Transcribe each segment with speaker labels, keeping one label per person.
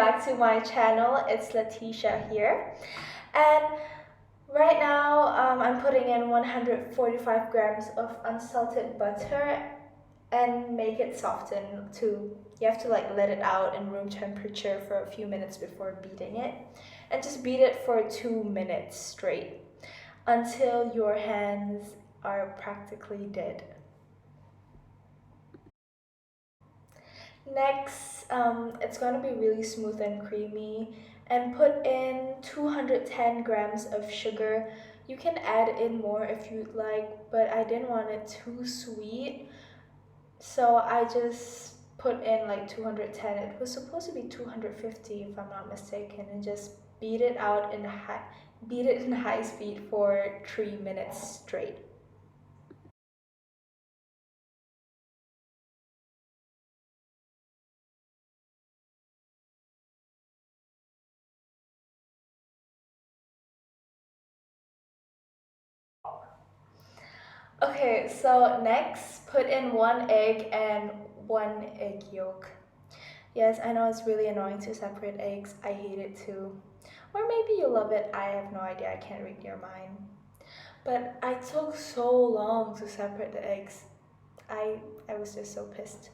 Speaker 1: back to my channel. It's Latisha here, and right now I'm putting in 145 grams of unsalted butter and make it soften. You have to like let it out in room temperature for a few minutes before beating it, and just beat it for 2 minutes straight until your hands are practically dead. Next, it's going to be really smooth and creamy, and put in 210 grams of sugar. You can add in more if you'd like, but I didn't want it too sweet, so I just put in like 210. It was supposed to be 250 if I'm not mistaken, and just beat it in high speed for 3 minutes straight. Okay, so next, put in 1 egg and 1 egg yolk. Yes, I know it's really annoying to separate eggs. I hate it too. Or maybe you love it. I have no idea. I can't read your mind. But I took so long to separate the eggs. I was just so pissed.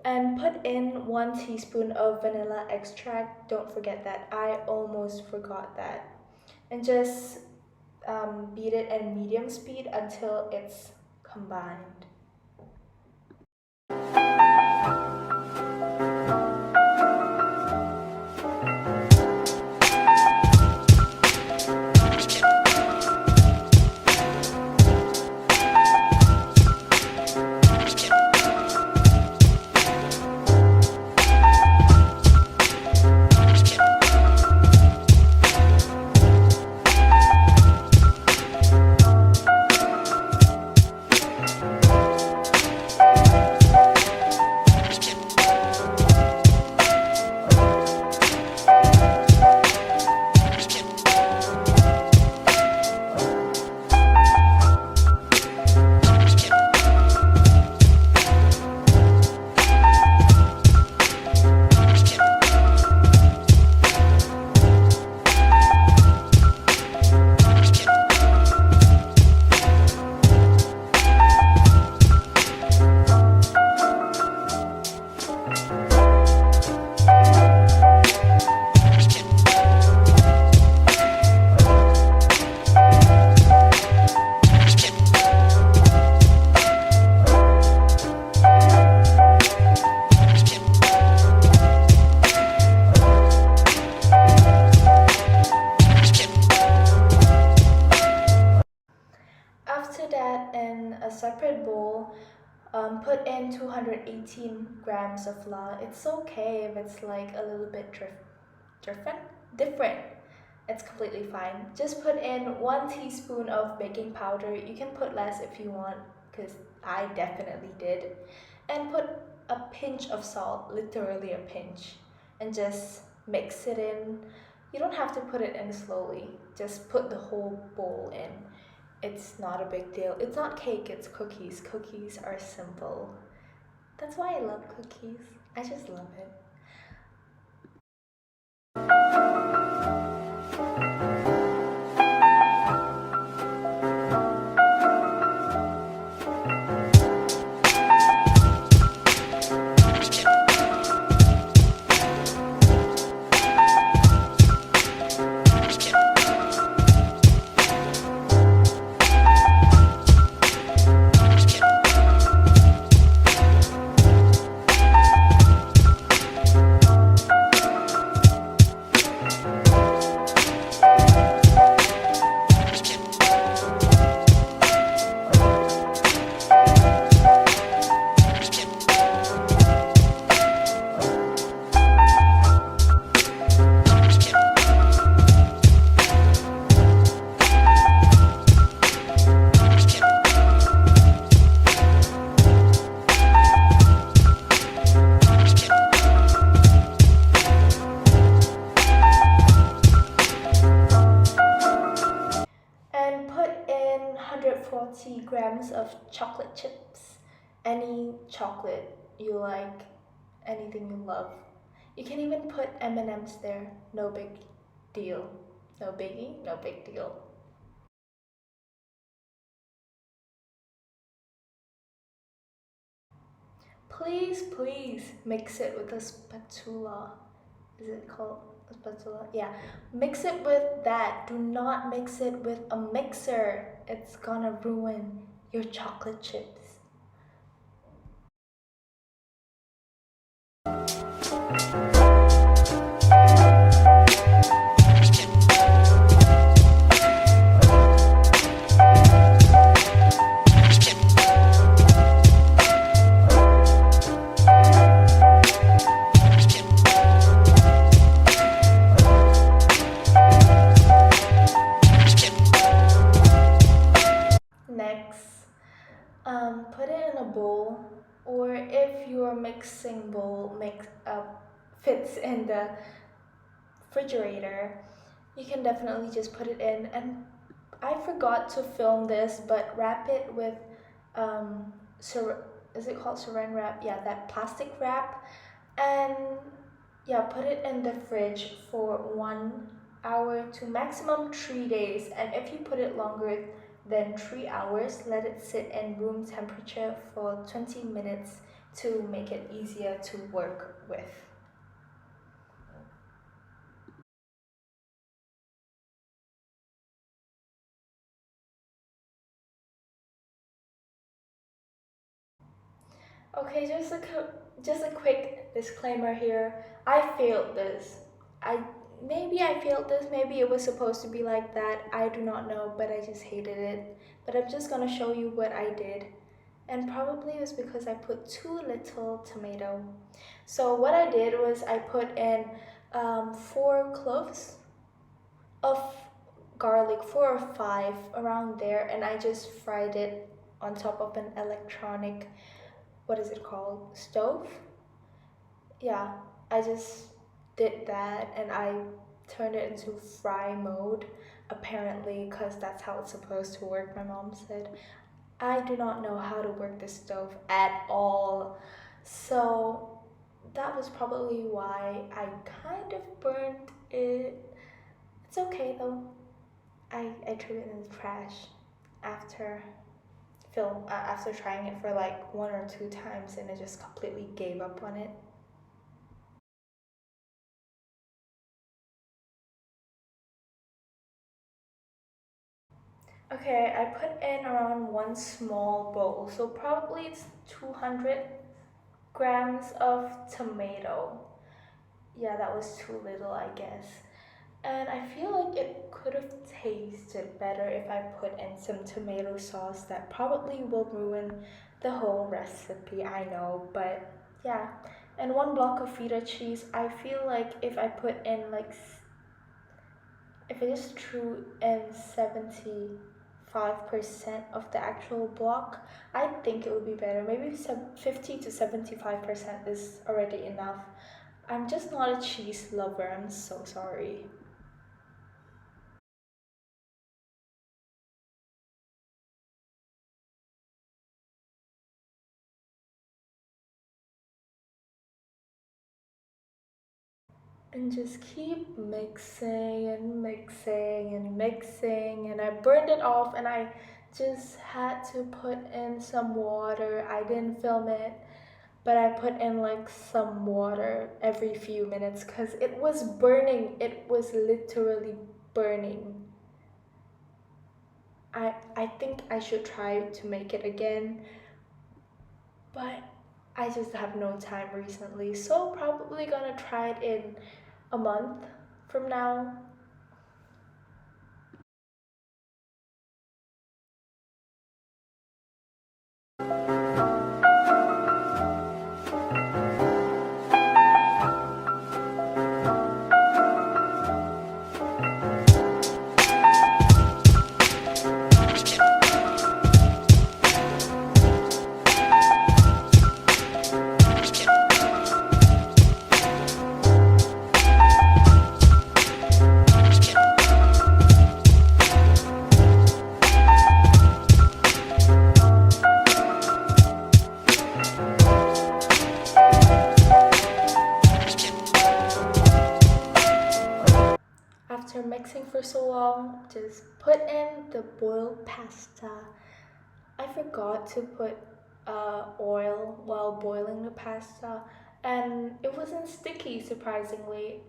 Speaker 1: And put in 1 teaspoon of vanilla extract. Don't forget that. I almost forgot that. And just beat it at medium speed until it's combined. After that, in a separate bowl, put in 218 grams of flour. It's okay if it's like a little bit different. It's completely fine. Just put in 1 teaspoon of baking powder. You can put less if you want, because I definitely did. And put a pinch of salt, literally a pinch, and just mix it in. You don't have to put it in slowly. Just put the whole bowl in. It's not a big deal. It's not cake, it's cookies. Cookies are simple. That's why I love cookies. I just love it. And put in 140 grams of chocolate chips. Any chocolate you like, anything you love. You can even put M&Ms there. No big deal. No biggie, no big deal. Please mix it with a spatula. Is it called a spatula? Yeah. Mix it with that. Do not mix it with a mixer. It's gonna ruin your chocolate chips. Next, put it in a bowl, or if your mixing bowl fits in the refrigerator, you can definitely just put it in. And I forgot to film this, but wrap it with is it called saran wrap? Yeah, that plastic wrap, and yeah, put it in the fridge for 1 hour to maximum 3 days. And if you put it longer than 3 hours, let it sit in room temperature for 20 minutes to make it easier to work with. Okay, just a quick disclaimer here. I failed this. Maybe I failed this. Maybe it was supposed to be like that. I do not know, but I just hated it. But I'm just gonna show you what I did. And probably it was because I put too little tomato. So what I did was I put in 4 cloves of garlic, 4 or 5 around there, and I just fried it on top of an electronic, what is it called, stove. Yeah, I just did that, and I turned it into fry mode, apparently, because that's how it's supposed to work, my mom said. I do not know how to work the stove at all, so that was probably why I kind of burnt it. It's okay though. I threw it in the trash after after trying it for like 1 or 2 times, and I just completely gave up on it. Okay, I put in around 1 small bowl, so probably it's 200 grams of tomato. Yeah, that was too little, I guess. And I feel like it could have tasted better if I put in some tomato sauce. That probably will ruin the whole recipe, I know, but yeah. And 1 block of feta cheese, I feel like if I put in like, if it is true in 75% of the actual block, I think it would be better. Maybe 50 to 75% is already enough. I'm just not a cheese lover, I'm so sorry. And just keep mixing and mixing and mixing, and I burned it off, and I just had to put in some water. I didn't film it, but I put in like some water every few minutes because it was burning. It was literally burning. I think I should try to make it again, but I just have no time recently, so probably gonna try it in a month from now. long, just put in the boiled pasta. I forgot to put oil while boiling the pasta, and it wasn't sticky, surprisingly,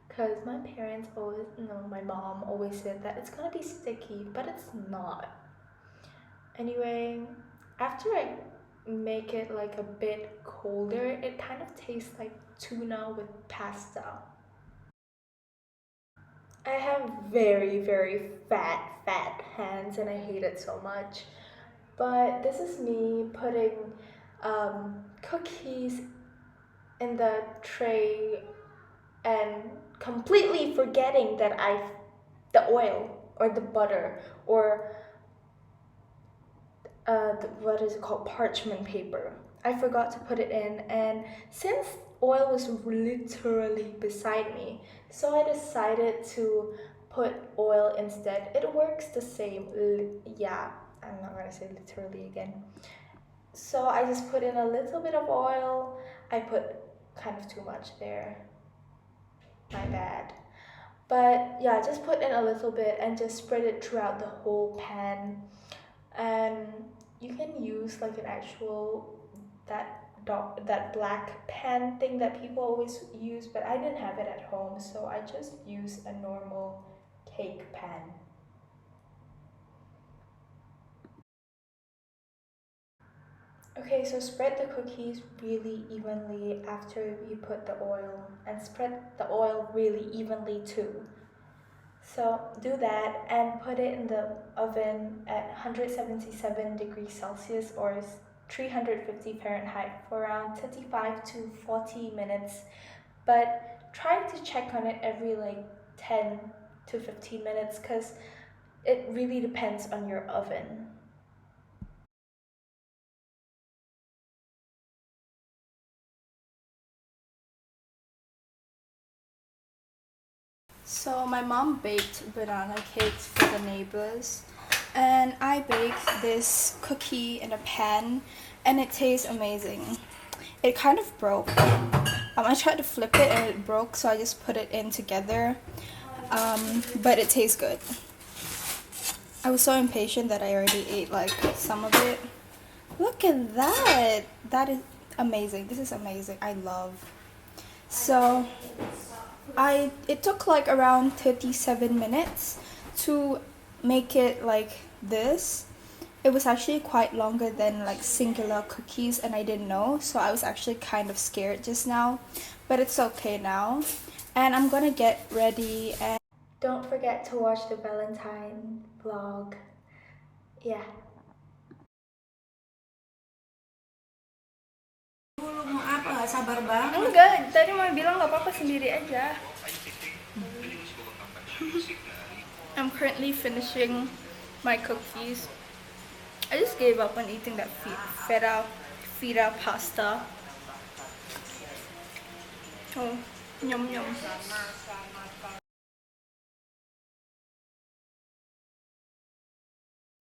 Speaker 1: because my parents always, no, my mom always said that it's gonna be sticky, but it's not. Anyway, after I make it like a bit colder, it kind of tastes like tuna with pasta. I have very, very fat hands and I hate it so much. But this is me putting cookies in the tray and completely forgetting that the oil or the butter or what is it called, parchment paper. I forgot to put it in, and since oil was literally beside me, so I decided to put oil instead. It works the same. Yeah, I'm not gonna say literally again. So I just put in a little bit of oil. I put kind of too much there. My bad. But yeah, just put in a little bit and just spread it throughout the whole pan. And you can use like an actual that black pan thing that people always use, but I didn't have it at home, so I just used a normal cake pan. Okay, so spread the cookies really evenly after you put the oil, and spread the oil really evenly too. So do that and put it in the oven at 177 degrees Celsius or 350 Fahrenheit for around 35 to 40 minutes. But try to check on it every like 10 to 15 minutes because it really depends on your oven. So my mom baked banana cakes for the neighbors, and I baked this cookie in a pan, and it tastes amazing. It kind of broke. I tried to flip it and it broke, so I just put it in together. But it tastes good. I was so impatient that I already ate like some of it. Look at that! That is amazing. This is amazing. I love. So it took like around 37 minutes to make it like this. It was actually quite longer than like singular cookies, and I didn't know, so I was actually kind of scared just now, but it's okay now. And I'm gonna get ready, and don't forget to watch the Valentine vlog. Yeah.
Speaker 2: Mau apa? Sabar banget.
Speaker 1: Enggak, tadi mau bilang nggak apa-apa, sendiri aja. I'm currently finishing my cookies. I just gave up on eating that feta pasta. Oh, yum yum.